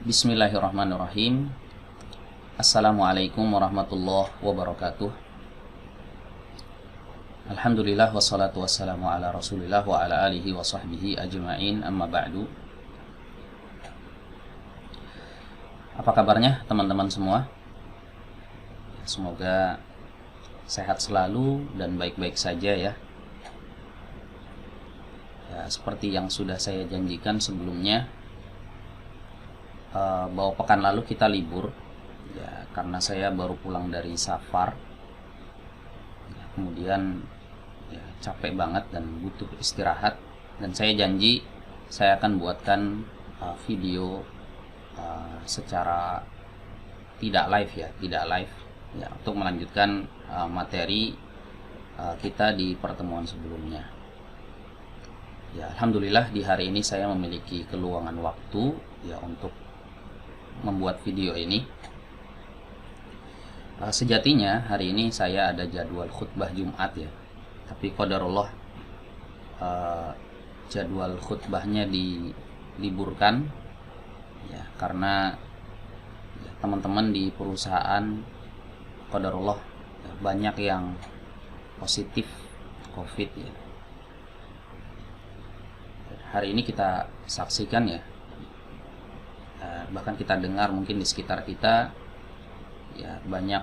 Bismillahirrahmanirrahim. Assalamualaikum warahmatullahi wabarakatuh. Alhamdulillah wassalatu wassalamu ala rasulillah wa ala alihi wa sahbihi ajma'in, amma ba'du. Apa kabarnya teman-teman semua? Semoga sehat selalu dan baik-baik saja ya. Seperti yang sudah saya janjikan sebelumnya, bahwa pekan lalu kita libur ya, karena saya baru pulang dari safar ya, kemudian ya, capek banget dan butuh istirahat, dan saya janji saya akan buatkan video secara tidak live ya, untuk melanjutkan materi kita di pertemuan sebelumnya ya. Alhamdulillah di hari ini saya memiliki keluangan waktu ya untuk membuat video ini. Sejatinya hari ini saya ada jadwal khutbah Jumat ya, tapi qadarullah jadwal khutbahnya diliburkan ya, karena ya, teman-teman di perusahaan qadarullah ya, banyak yang positif COVID ya. Hari ini kita saksikan ya, bahkan kita dengar mungkin di sekitar kita ya, banyak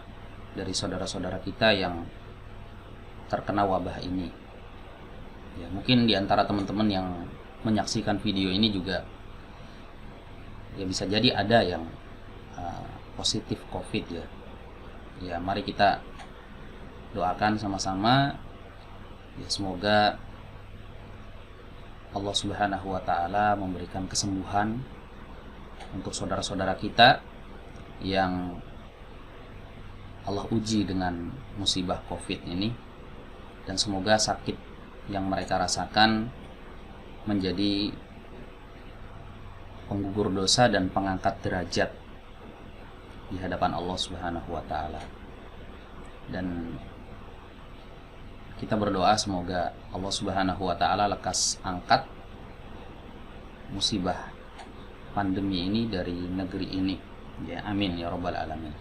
dari saudara-saudara kita yang terkena wabah ini ya. Mungkin di antara teman-teman yang menyaksikan video ini juga ya bisa jadi ada yang positif COVID ya. Ya mari kita doakan sama-sama ya, semoga Allah Subhanahu wa taala memberikan kesembuhan untuk saudara-saudara kita yang Allah uji dengan musibah COVID ini, dan semoga sakit yang mereka rasakan menjadi penggugur dosa dan pengangkat derajat di hadapan Allah Subhanahu wa taala. Dan kita berdoa semoga Allah Subhanahu wa taala lekas angkat musibah pandemi ini dari negeri ini ya, amin ya rabbal alamin.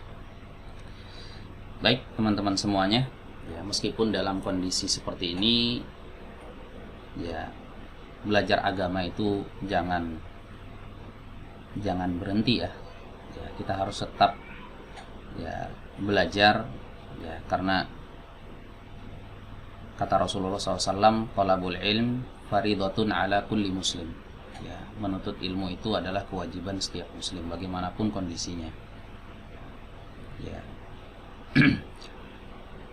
Baik teman-teman semuanya ya, meskipun dalam kondisi seperti ini ya, belajar agama itu jangan berhenti ya. Ya kita harus tetap ya belajar ya, karena kata Rasulullah SAW, talabul ilm faridatun ala kulli muslim ya, menuntut ilmu itu adalah kewajiban setiap muslim bagaimanapun kondisinya ya.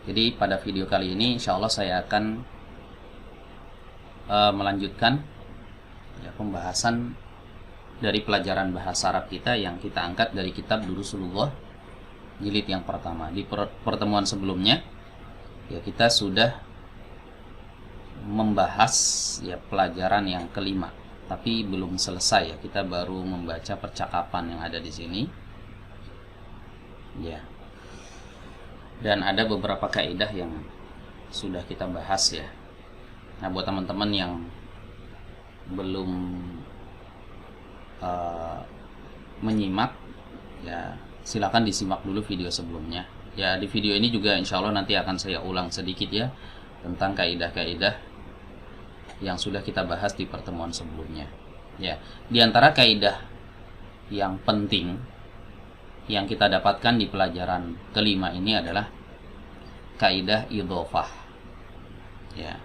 Jadi pada video kali ini insya Allah saya akan melanjutkan ya, pembahasan dari pelajaran bahasa Arab kita yang kita angkat dari kitab Durusulullah jilid yang pertama. Di pertemuan sebelumnya ya, kita sudah membahas ya pelajaran yang kelima, tapi belum selesai ya, kita baru membaca percakapan yang ada di sini ya. Dan ada beberapa kaidah yang sudah kita bahas ya. Nah buat teman-teman yang belum menyimak ya, silakan disimak dulu video sebelumnya ya. Di video ini juga insya Allah nanti akan saya ulang sedikit ya tentang kaidah-kaidah yang sudah kita bahas di pertemuan sebelumnya ya. Di antara kaidah yang penting yang kita dapatkan di pelajaran kelima ini adalah kaidah idhofah ya.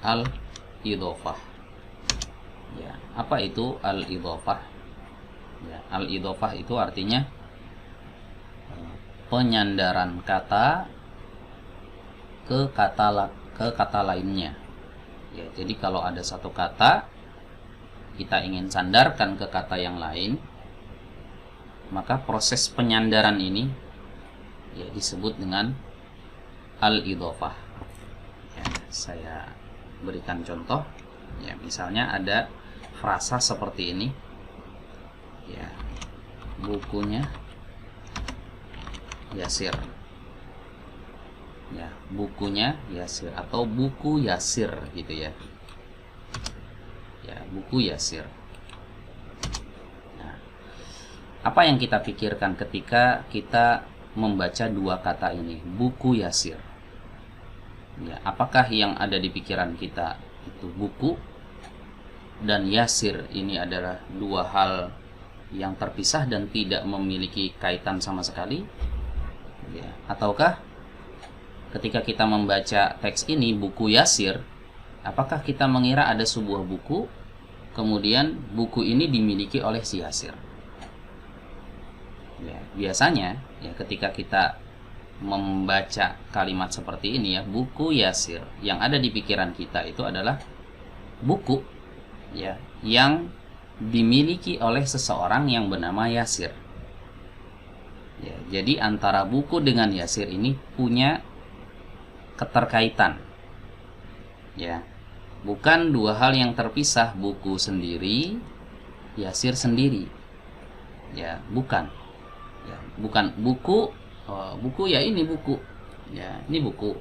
Al-idhofah ya. Apa itu al-idhofah? Ya, al-idhofah itu artinya penyandaran kata ke kata lainnya ya. Jadi kalau ada satu kata kita ingin sandarkan ke kata yang lain, maka proses penyandaran ini ya disebut dengan al-idhofah ya. Saya berikan contoh ya, misalnya ada frasa seperti ini ya, bukunya Yasir Ya, bukunya Yasir atau buku Yasir gitu ya. Ya, buku Yasir. Nah, apa yang kita pikirkan ketika kita membaca dua kata ini, buku Yasir? Ya, apakah yang ada di pikiran kita itu buku dan Yasir ini adalah dua hal yang terpisah dan tidak memiliki kaitan sama sekali? Ya, ataukah ketika kita membaca teks ini, buku Yasir, apakah kita mengira ada sebuah buku, kemudian buku ini dimiliki oleh si Yasir? Ya, biasanya ya ketika kita membaca kalimat seperti ini ya, buku Yasir, yang ada di pikiran kita itu adalah buku ya yang dimiliki oleh seseorang yang bernama Yasir. Ya, jadi antara buku dengan Yasir ini punya keterkaitan. Ya. Bukan dua hal yang terpisah, buku sendiri, Yasir sendiri. Ya, bukan. Ya, bukan buku, buku ya ini buku. Ya, ini buku.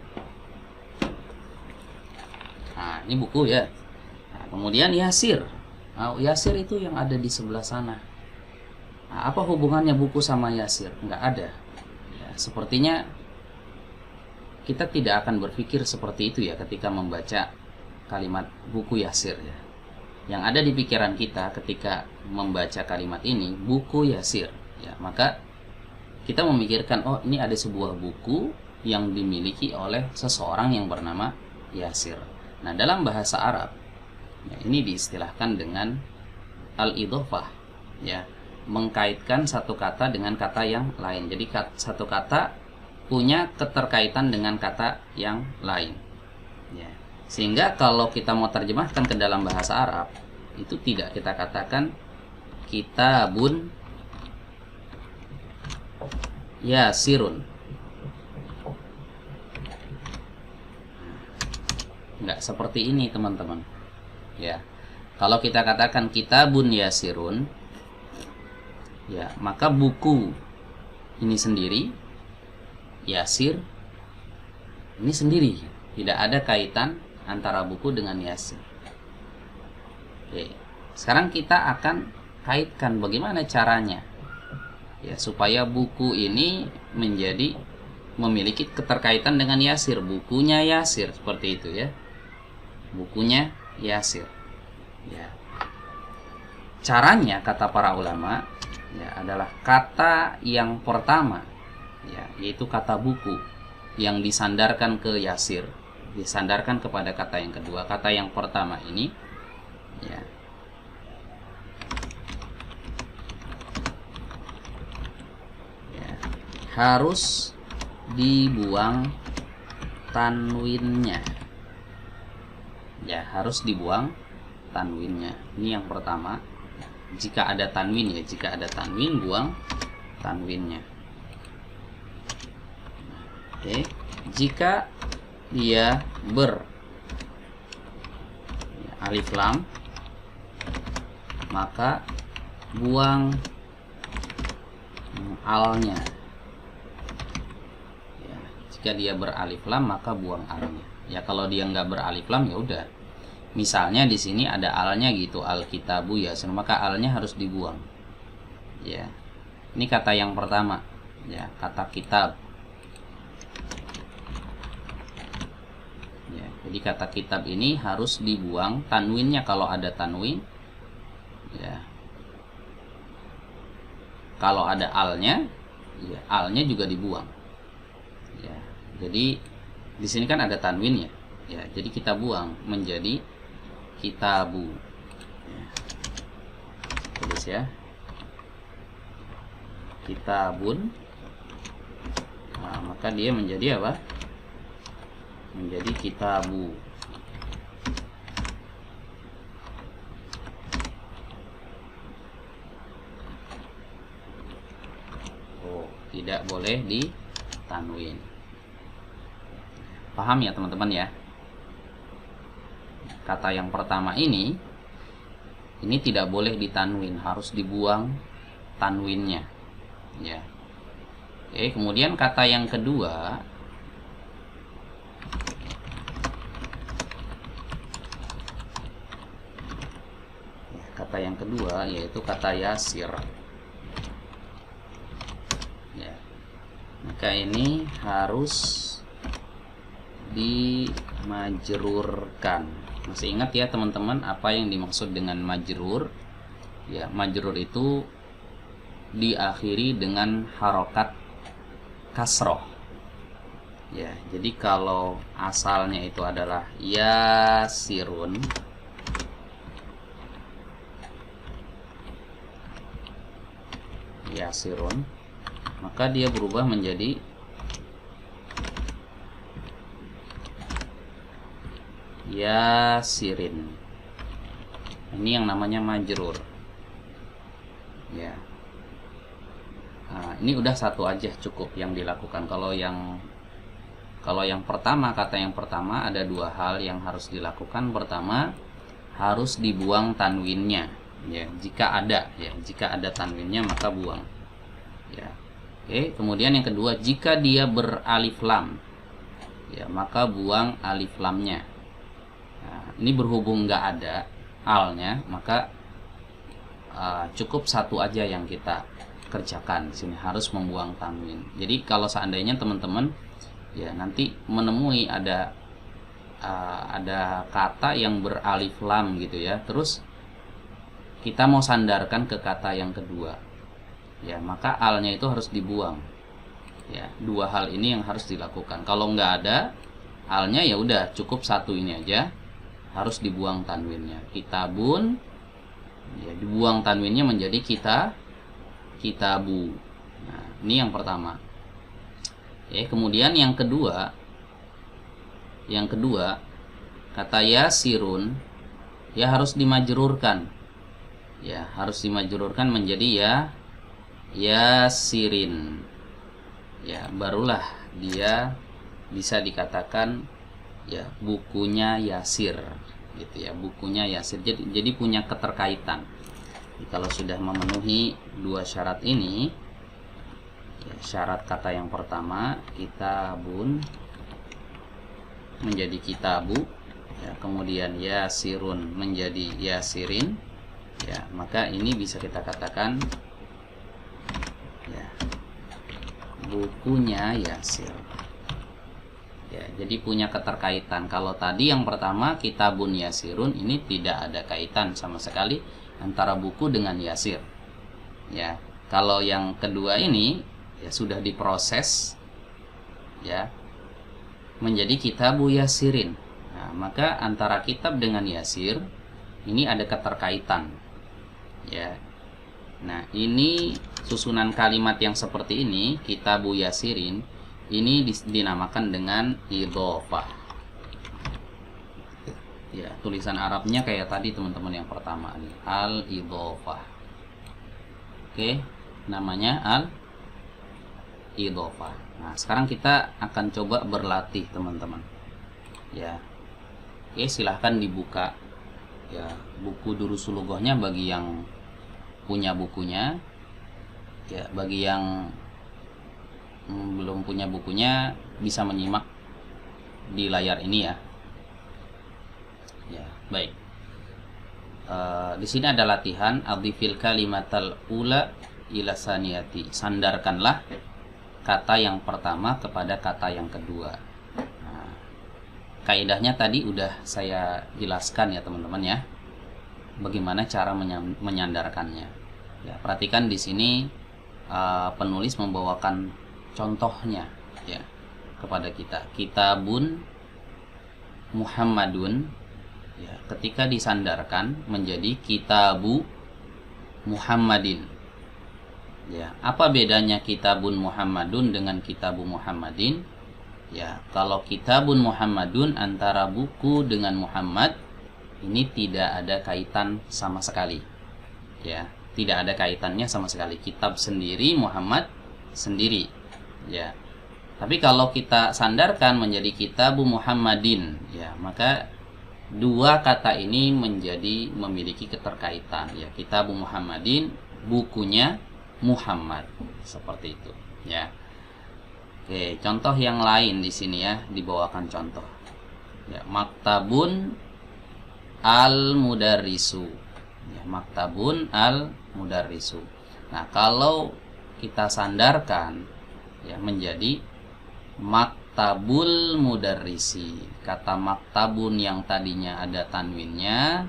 Nah, ini buku ya. Nah, kemudian Yasir. Nah, Yasir itu yang ada di sebelah sana. Nah, apa hubungannya buku sama Yasir? Enggak ada. Ya, sepertinya kita tidak akan berpikir seperti itu ya ketika membaca kalimat buku Yasir ya. Yang ada di pikiran kita ketika membaca kalimat ini, buku Yasir ya, maka kita memikirkan, oh ini ada sebuah buku yang dimiliki oleh seseorang yang bernama Yasir. Nah, dalam bahasa Arab ya, ini diistilahkan dengan al-idhofah ya, mengkaitkan satu kata dengan kata yang lain. Jadi satu kata punya keterkaitan dengan kata yang lain ya. Sehingga kalau kita mau terjemahkan ke dalam bahasa Arab, itu tidak kita katakan kitabun yasirun. Enggak seperti ini teman-teman ya. Kalau kita katakan kitabun yasirun ya, maka buku ini sendiri, Yasir ini sendiri, tidak ada kaitan antara buku dengan Yasir. Oke, sekarang kita akan kaitkan bagaimana caranya ya supaya buku ini memiliki keterkaitan dengan Yasir, bukunya Yasir, seperti itu ya, bukunya Yasir ya. Caranya kata para ulama ya adalah kata yang pertama ya, yaitu kata buku yang disandarkan ke Yasir, disandarkan kepada kata yang kedua. Kata yang pertama ini ya, ya harus dibuang tanwinnya ya, harus dibuang tanwinnya. Ini yang pertama. Jika ada tanwin ya, jika ada tanwin buang tanwinnya. Oke, jika dia alif lam, maka buang alnya. Ya, jika dia beralif lam, maka buang alnya. Ya, kalau dia nggak beralif lam ya udah. Misalnya di sini ada alnya gitu, al-kitabu Yasir, maka alnya harus dibuang. Ya, ini kata yang pertama. Ya, kata kitab. Ya, jadi kata kitab ini harus dibuang tanwinnya kalau ada tanwin. Ya. Kalau ada alnya, ya alnya juga dibuang. Ya. Jadi di sini kan ada tanwin ya. Ya, jadi kita buang menjadi kitabu. Ya. Tulis ya. Kitabun. Nah, maka dia menjadi apa? Menjadi kitabu. Oh, tidak boleh ditanwin. Paham ya teman-teman ya? Kata yang pertama ini tidak boleh ditanwin, harus dibuang tanwinnya. Ya. Oke, kemudian kata yang kedua kata yang kedua, yaitu kata yasir. Ya. Maka ini harus dimajrurkan. Masih ingat ya teman-teman apa yang dimaksud dengan majrur? Ya, majrur itu diakhiri dengan harokat kasroh. Ya, jadi kalau asalnya itu adalah yasirun, maka dia berubah menjadi yasirin. Ini yang namanya majrur. Ya. Nah, ini udah satu aja cukup yang dilakukan. Kalau yang pertama, kata yang pertama ada dua hal yang harus dilakukan. Pertama, harus dibuang tanwinnya. Ya, jika ada tanwinnya maka buang. Ya. Oke, kemudian yang kedua, jika dia beralif lam, ya maka buang alif lamnya. Nah, ini berhubung nggak ada alnya, maka cukup satu aja yang kita kerjakan. Di sini harus membuang tanwin. Jadi kalau seandainya teman-teman ya nanti menemui ada kata yang beralif lam gitu ya, terus kita mau sandarkan ke kata yang kedua, ya maka alnya itu harus dibuang. Ya, dua hal ini yang harus dilakukan. Kalau nggak ada alnya, ya udah cukup satu ini aja, harus dibuang tanwinnya. Kitabun, ya dibuang tanwinnya menjadi kitabu. Nah, ini yang pertama. Kemudian yang kedua kata yasirun ya harus dimajrurkan. Ya, harus dimajrurkan menjadi yasirin. Ya, barulah dia bisa dikatakan ya bukunya Yasir gitu ya, bukunya Yasir. Jadi punya keterkaitan. Kalau sudah memenuhi dua syarat ini, ya, syarat kata yang pertama kitabun menjadi kitabu, ya, kemudian yasirun menjadi yasirin, ya maka ini bisa kita katakan ya bukunya Yasir. Ya, jadi punya keterkaitan. Kalau tadi yang pertama kitabun yasirun, ini tidak ada kaitan sama sekali antara buku dengan Yasir. Ya, kalau yang kedua ini ya sudah diproses ya menjadi kitabu yasirin. Nah, maka antara kitab dengan Yasir ini ada keterkaitan. Ya. Nah, ini susunan kalimat yang seperti ini, kitabu yasirin, ini dinamakan dengan idhofah. Ya, tulisan Arabnya kayak tadi teman-teman yang pertama nih, al-idhofah. Oke, namanya al-idhofah. Nah, sekarang kita akan coba berlatih teman-teman. Ya. Oke, silahkan dibuka ya buku Durusul Lughohnya bagi yang punya bukunya. Ya, bagi yang belum punya bukunya bisa menyimak di layar ini ya. Ya, baik. Di sini ada latihan adhifil kalimatal ula ila saniyati. Sandarkanlah kata yang pertama kepada kata yang kedua. Nah, kaidahnya tadi udah saya jelaskan ya teman-teman ya. Bagaimana cara menyandarkannya. Ya, perhatikan di sini penulis membawakan contohnya ya kepada kita. Kitabun Muhammadun, ya, ketika disandarkan menjadi kitabu Muhammadin. Ya, apa bedanya kitabun Muhammadun dengan kitabu Muhammadin? Ya, kalau kitabun Muhammadun antara buku dengan Muhammad ini tidak ada kaitan sama sekali. Ya, tidak ada kaitannya sama sekali. Kitab sendiri, Muhammad sendiri. Ya. Tapi kalau kita sandarkan menjadi kitabu Muhammadin, ya, maka dua kata ini memiliki keterkaitan. Ya, kitabu Muhammadin, bukunya Muhammad, seperti itu. Ya. Oke, contoh yang lain di sini ya, dibawakan contoh. Ya, maktabun al-mudarrisu. Ya, maktabun al mudarrisu. Nah, kalau kita sandarkan ya menjadi maktabul mudarrisi. Kata maktabun yang tadinya ada tanwinnya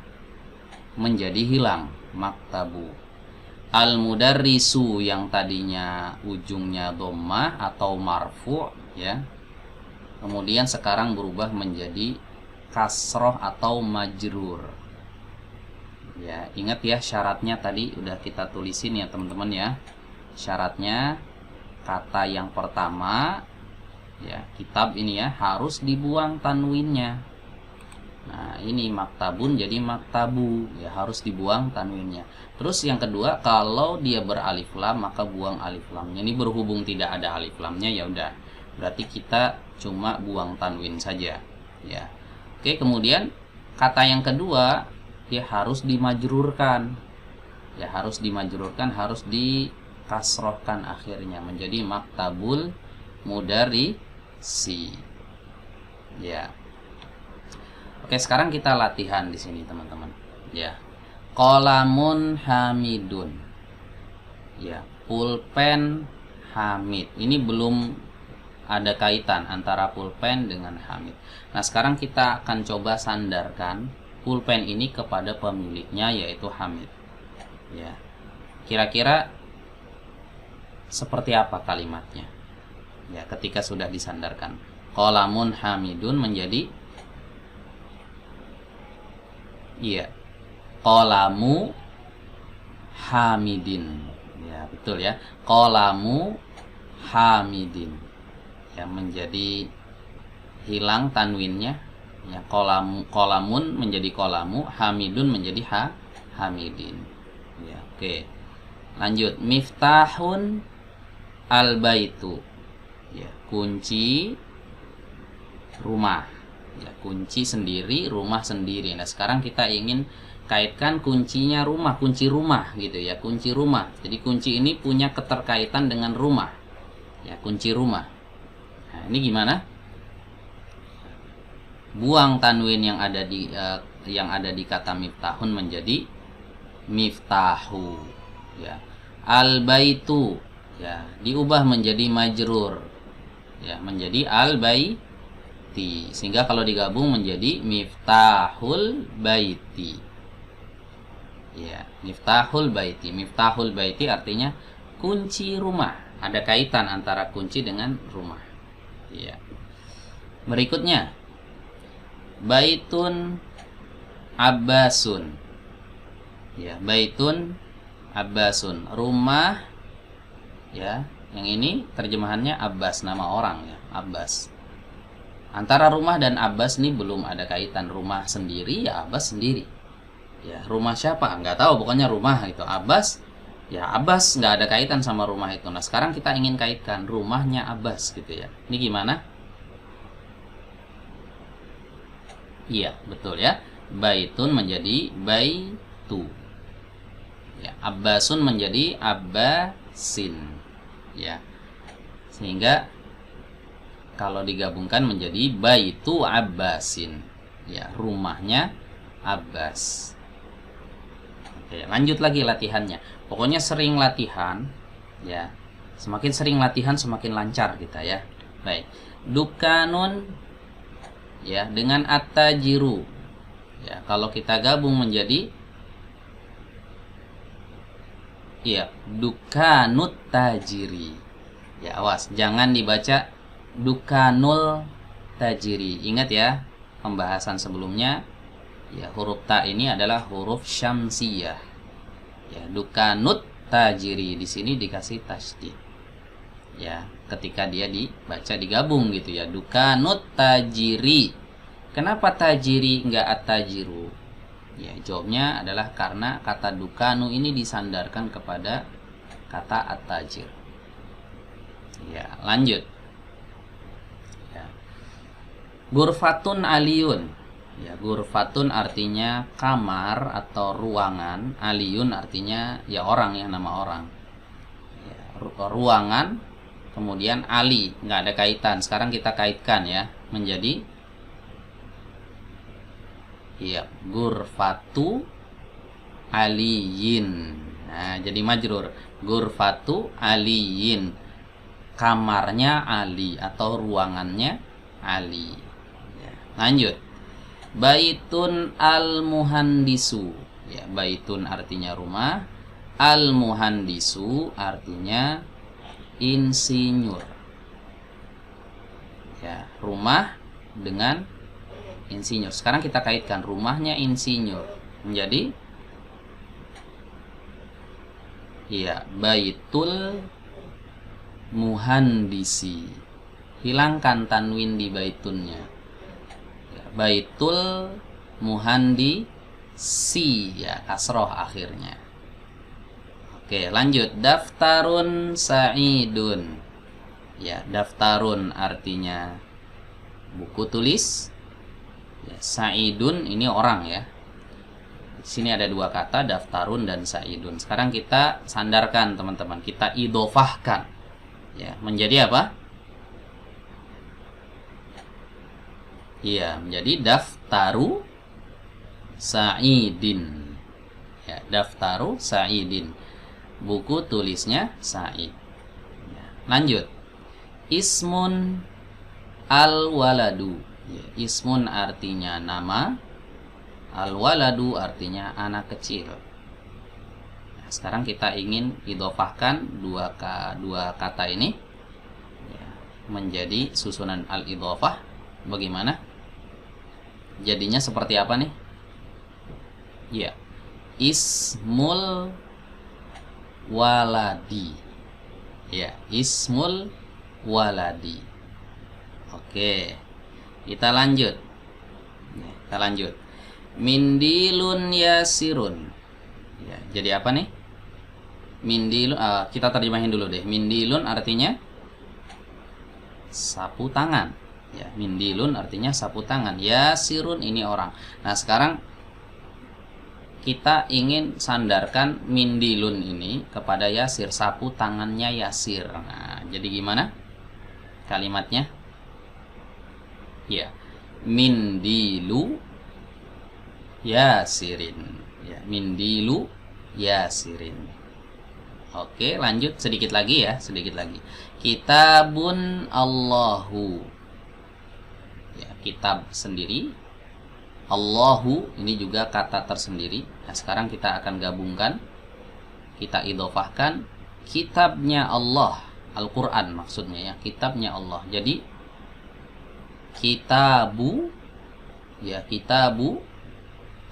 menjadi hilang, maktabu. Al mudarrisu yang tadinya ujungnya dhammah atau marfu ya. Kemudian sekarang berubah menjadi kasroh atau majrur. Ya, ingat ya syaratnya tadi udah kita tulisin ya teman-teman ya. Syaratnya kata yang pertama ya, kitab ini ya harus dibuang tanwinnya. Nah, ini maktabun jadi maktabu ya, harus dibuang tanwinnya. Terus yang kedua, kalau dia beralif lam maka buang alif lamnya. Ini berhubung tidak ada alif lamnya ya udah. Berarti kita cuma buang tanwin saja ya. Oke, kemudian kata yang kedua dia harus dimajrurkan. Ya, harus dimajrurkan, harus dikasrohkan akhirnya menjadi maktabul mudarrisi. Ya. Oke, sekarang kita latihan di sini teman-teman. Ya. Qalamun hamidun. Ya, pulpen hamid. Ini belum ada kaitan antara pulpen dengan hamid. Nah, sekarang kita akan coba sandarkan pulpen ini kepada pemiliknya yaitu hamid. Ya. Kira-kira seperti apa kalimatnya? Ya, ketika sudah disandarkan. Qalamun hamidun menjadi iya, qalamu hamidin. Ya, betul ya. Qalamu hamidin. Ya, menjadi hilang tanwinnya. Ya, qalamun menjadi qalamu, hamidun menjadi hamidin. Ya, oke. Lanjut, miftahun al-baitu. Ya, kunci rumah. Ya, kunci sendiri, rumah sendiri. Nah, sekarang kita ingin kaitkan kuncinya rumah, kunci rumah gitu ya, kunci rumah. Jadi kunci ini punya keterkaitan dengan rumah. Ya, kunci rumah. Nah, ini gimana? Buang tanwin yang ada di kata miftahun menjadi miftahu. Ya. Al-baitu ya, diubah menjadi majrur. Ya, menjadi al-baiti. Sehingga kalau digabung menjadi miftahul baiti. Ya, miftahul baiti. Miftahul baiti artinya kunci rumah. Ada kaitan antara kunci dengan rumah. Ya. Berikutnya, baitun abbasun. Ya, baitun abbasun. Rumah ya, yang ini terjemahannya Abbas, nama orang ya, Abbas. Antara rumah dan Abbas ini belum ada kaitan. Rumah sendiri ya Abbas sendiri. Ya, rumah siapa? Nggak tahu, pokoknya rumah itu. Abbas, ya Abbas nggak ada kaitan sama rumah itu. Nah, sekarang kita ingin kaitkan rumahnya Abbas gitu ya. Ini gimana? Iya, betul ya. Baitun menjadi baitu. Ya, Abbasun menjadi Abbasin. Ya. Sehingga kalau digabungkan menjadi baitu Abbasin. Ya, rumahnya Abbas. Oke, lanjut lagi latihannya. Pokoknya sering latihan ya. Semakin sering latihan semakin lancar kita ya. Baik. Dukanun ya dengan at-tajiru. Ya, kalau kita gabung menjadi ya, dukanut tajiri. Ya, awas, jangan dibaca dukanul tajiri. Ingat ya, pembahasan sebelumnya ya, huruf ta ini adalah huruf syamsiyah. Ya, dukanut tajiri di sini dikasih tasydid. Ya, ketika dia dibaca digabung gitu ya, dukanut tajiri. Kenapa tajiri enggak at-tajiru? Ya, jawabnya adalah karena kata dukanu ini disandarkan kepada kata at-tajir. Ya, lanjut. Gurfatun aliyun. Ya, gurfatun artinya kamar atau ruangan, aliyun artinya ya orang ya, nama orang. Ya, ruangan, kemudian ali, nggak ada kaitan. Sekarang kita kaitkan ya menjadi ya, gurfatu aliyin. Nah, jadi majrur. Ghurfatu aliyin. Kamarnya Ali atau ruangannya Ali. Ya, lanjut. Baitun al-muhandisu. Ya, baitun artinya rumah, al-muhandisu artinya insinyur. Ya, rumah dengan insinyur. Sekarang kita kaitkan rumahnya insinyur menjadi iya, baitul muhandisi. Hilangkan tanwin di baitunnya. Ya, baitul muhandisi, ya, kasroh akhirnya. Oke, lanjut. Daftarun sa'idun. Ya, daftarun artinya buku tulis. Ya, sa'idun ini orang ya. Di sini ada dua kata, daftarun dan sa'idun. Sekarang kita sandarkan teman-teman, kita idofahkan. Ya, menjadi apa? Iya, menjadi daftaru sa'idin. Ya, daftaru sa'idin. Buku tulisnya Sa'id. Ya, lanjut. Ismun al-waladu. Ya, ismun artinya nama, al-waladu artinya anak kecil. Nah, sekarang kita ingin idofahkan dua kata ini ya, menjadi susunan al-idofah. Bagaimana? Jadinya seperti apa nih? Ya, ismul waladi. Ya, ismul waladi. Oke, kita lanjut. Ya, kita lanjut. Mindilun yasirun. Ya, jadi apa nih? Mindilun, kita terjemahin dulu deh. Mindilun artinya sapu tangan. Ya, mindilun artinya sapu tangan. Yasirun ini orang. Nah, sekarang kita ingin sandarkan mindilun ini kepada Yasir, sapu tangannya Yasir. Nah, jadi gimana kalimatnya? Ya, mindilu Yasirin. Ya, mindilu Yasirin. Oke, lanjut sedikit lagi ya, sedikit lagi. Kitabun Allahu. Ya, kitab sendiri. Allahu ini juga kata tersendiri. Nah, sekarang kita akan gabungkan, kita idofahkan kitabnya Allah, Al-Quran maksudnya ya, kitabnya Allah. Jadi kitabu, ya, kitabu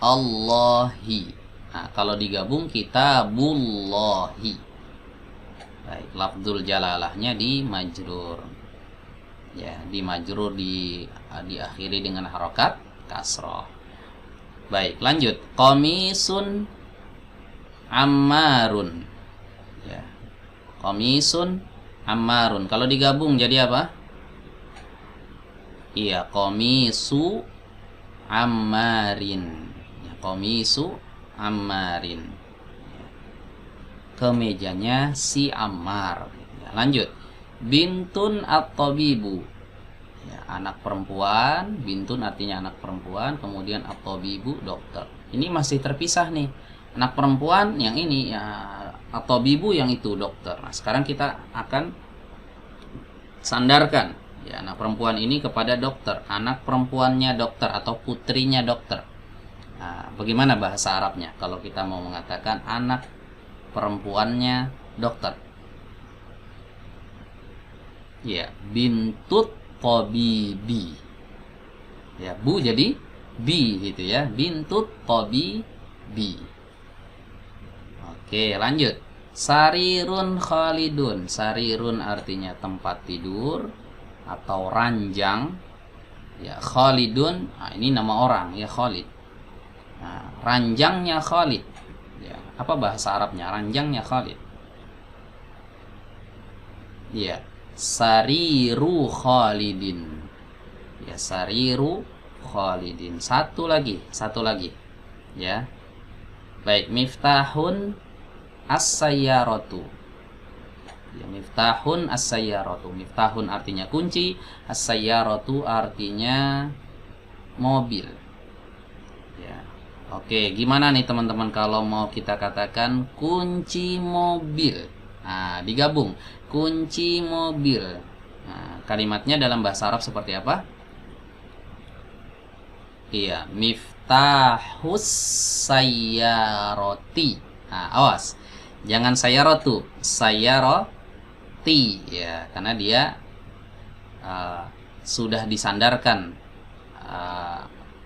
Allahi. Nah, kalau digabung kitabullahi. Baik, lafzul jalalahnya di majrur. Ya, di majrur diakhiri dengan harokat kasroh. Baik, lanjut. Qamisun ammarun. Ya. Qamisun ammarun. Kalau digabung jadi apa? Iya, qamisu ammarin. Ya, qamisu ammarin. Ya. Kemejanya si Ammar. Ya, lanjut. Bintun at-tabibu. Ya, anak perempuan, bintun artinya anak perempuan, kemudian at-tabibu dokter. Ini masih terpisah nih. Anak perempuan yang ini ya, at-tabibu yang itu dokter. Nah, sekarang kita akan sandarkan ya anak perempuan ini kepada dokter, anak perempuannya dokter atau putrinya dokter. Nah, bagaimana bahasa Arabnya kalau kita mau mengatakan anak perempuannya dokter? Ya, bintut tabibi. Ya, bu jadi bi gitu ya. Bintut tabibi. Oke, lanjut. Sarirun khalidun. Sarirun artinya tempat tidur atau ranjang. Ya, khalidun, nah, ini nama orang ya, Khalid. Nah, ranjangnya Khalid. Ya, apa bahasa Arabnya? Ranjangnya Khalid. Ya, sariru Khalidin. Ya, sariru Khalidin. Satu lagi. Ya. Baik, miftahun as-sayyaratu. Ya, miftahun as-sayyaratu. Miftahun artinya kunci, as-sayyaratu artinya mobil. Ya. Oke, gimana nih teman-teman kalau mau kita katakan kunci mobil? Nah, digabung kunci mobil. Nah, kalimatnya dalam bahasa Arab seperti apa? Iya, miftahus sayyaroti. Nah, awas. Jangan sayyarotu, sayyaroti ya, karena dia sudah disandarkan,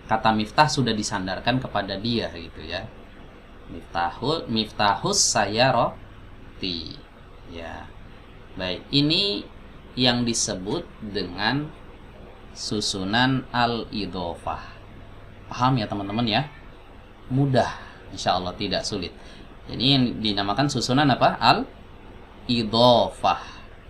kata miftah sudah disandarkan kepada dia gitu ya. Miftahus sayyaroti ya. Baik, ini yang disebut dengan susunan al-idhofah. Paham ya teman-teman ya? Mudah, insya Allah tidak sulit. Jadi yang dinamakan susunan apa? Al-idhofah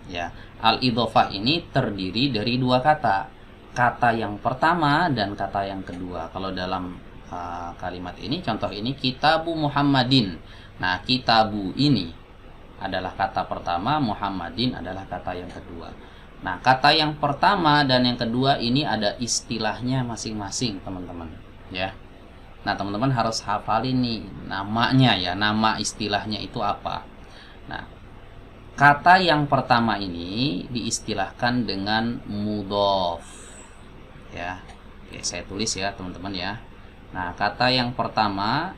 ya. Al-idhofah ini terdiri dari dua kata. Kata yang pertama dan kata yang kedua. Kalau dalam kalimat ini, contoh ini kitabu Muhammadin. Nah, kitabu ini adalah kata pertama, Muhammadin adalah kata yang kedua. Nah, kata yang pertama dan yang kedua ini ada istilahnya masing-masing, teman-teman. Ya. Nah, teman-teman harus hafalin nih namanya ya, nama istilahnya itu apa. Nah, kata yang pertama ini diistilahkan dengan mudhof. Ya. Oke, saya tulis ya, teman-teman ya. Nah, kata yang pertama,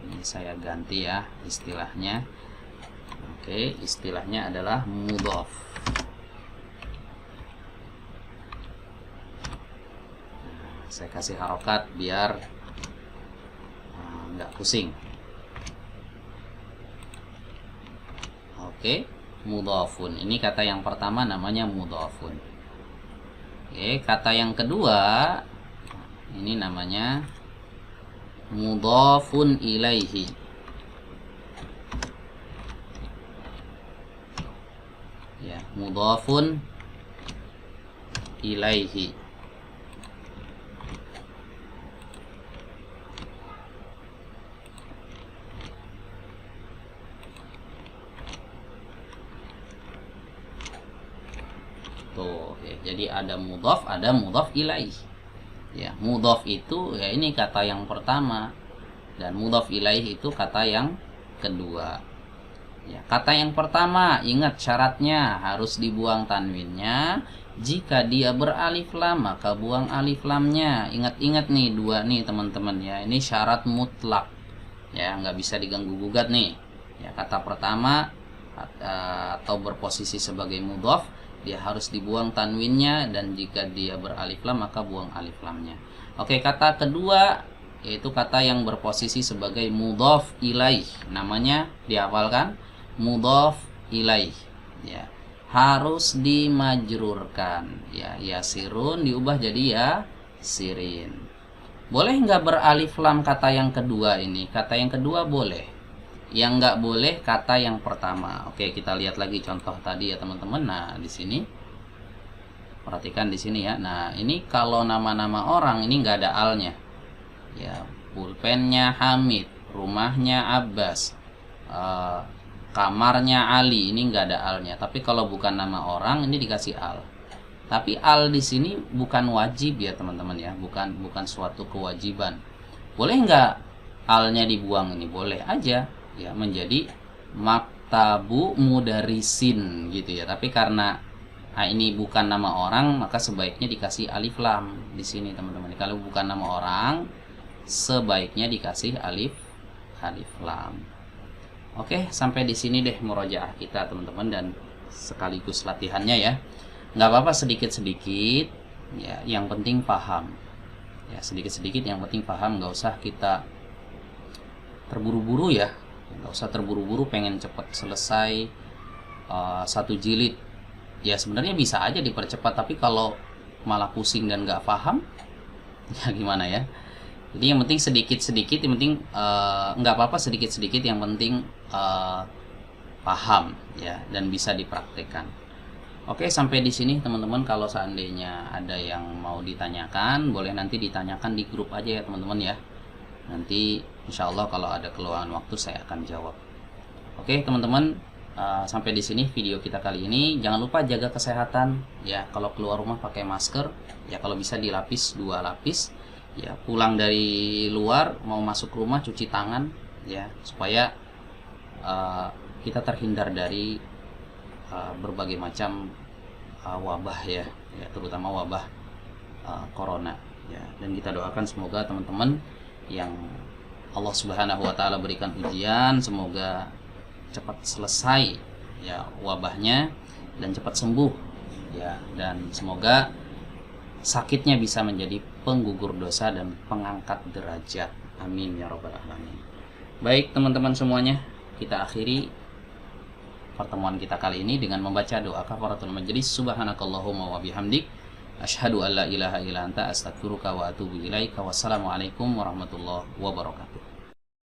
ini saya ganti ya istilahnya. Oke, istilahnya adalah mudhof. Nah, saya kasih harokat biar nggak pusing. Oke, mudhofun. Ini kata yang pertama namanya mudhofun. Oke, kata yang kedua ini namanya mudhafun ilaihi. Ya, mudhafun ilaihi. Tuh, ya, jadi ada mudhaf, ada mudhaf ilaih. Ya, mudhaf itu ya ini kata yang pertama dan mudhaf ilaih itu kata yang kedua. Ya, kata yang pertama ingat syaratnya harus dibuang tanwinnya. Jika dia beralif lam maka buang alif lamnya. Ingat-ingat nih dua nih teman-teman ya. Ini syarat mutlak. Ya, nggak bisa diganggu gugat nih. Ya, kata pertama atau berposisi sebagai mudhaf dia harus dibuang tanwinnya dan jika dia beralif lam maka buang alif lamnya. Oke, kata kedua yaitu kata yang berposisi sebagai mudhaf ilaih. Namanya dihafalkan mudhaf ilaih. Ya. Harus dimajrurkan. Ya, yasirun diubah jadi ya sirin. Boleh nggak beralif lam kata yang kedua ini? Kata yang kedua boleh. Yang nggak boleh kata yang pertama. Oke, kita lihat lagi contoh tadi ya teman-teman. Nah, di sini perhatikan di sini ya. Nah, ini kalau nama-nama orang ini nggak ada alnya. Ya, pulpennya Hamid, rumahnya Abbas, kamarnya Ali, ini nggak ada alnya. Tapi kalau bukan nama orang ini dikasih al. Tapi al di sini bukan wajib ya teman-teman ya, bukan suatu kewajiban. Boleh nggak alnya dibuang ini? Boleh aja. Ya, menjadi maktabu mudarisin gitu ya. Tapi karena ini bukan nama orang maka sebaiknya dikasih alif lam di sini teman-teman. Kalau bukan nama orang sebaiknya dikasih alif lam. Oke, sampai di sini deh murojaah kita teman-teman dan sekaligus latihannya ya. Nggak apa-apa sedikit-sedikit ya, yang penting paham. Ya, sedikit-sedikit yang penting paham, nggak usah kita terburu-buru ya. Nggak usah terburu-buru pengen cepet selesai satu jilid. Ya sebenarnya bisa aja dipercepat, tapi kalau malah pusing dan nggak paham ya gimana ya. Jadi yang penting sedikit-sedikit, yang penting nggak apa-apa sedikit-sedikit, yang penting paham ya dan bisa dipraktekkan. Oke, sampai di sini teman-teman. Kalau seandainya ada yang mau ditanyakan boleh nanti ditanyakan di grup aja ya teman-teman ya. Nanti insya Allah kalau ada keluangan waktu saya akan jawab. Oke teman-teman, sampai di sini video kita kali ini. Jangan lupa jaga kesehatan ya. Kalau keluar rumah pakai masker ya, kalau bisa dilapis 2 lapis. ya pulang dari luar mau masuk rumah cuci tangan ya, supaya kita terhindar dari berbagai macam wabah ya, terutama wabah corona ya. Dan kita doakan semoga teman-teman yang Allah Subhanahu wa taala berikan ujian, semoga cepat selesai ya wabahnya dan cepat sembuh ya, dan semoga sakitnya bisa menjadi penggugur dosa dan pengangkat derajat. Amin ya rabbal alamin. Baik teman-teman semuanya, kita akhiri pertemuan kita kali ini dengan membaca doa kafaratul majlis. Subhanakallahumma wa bihamdik, asyhadu an la ilaha illa anta, astaghfiruka wa atubu ilaika. Wassalamualaikum warahmatullahi wabarakatuh.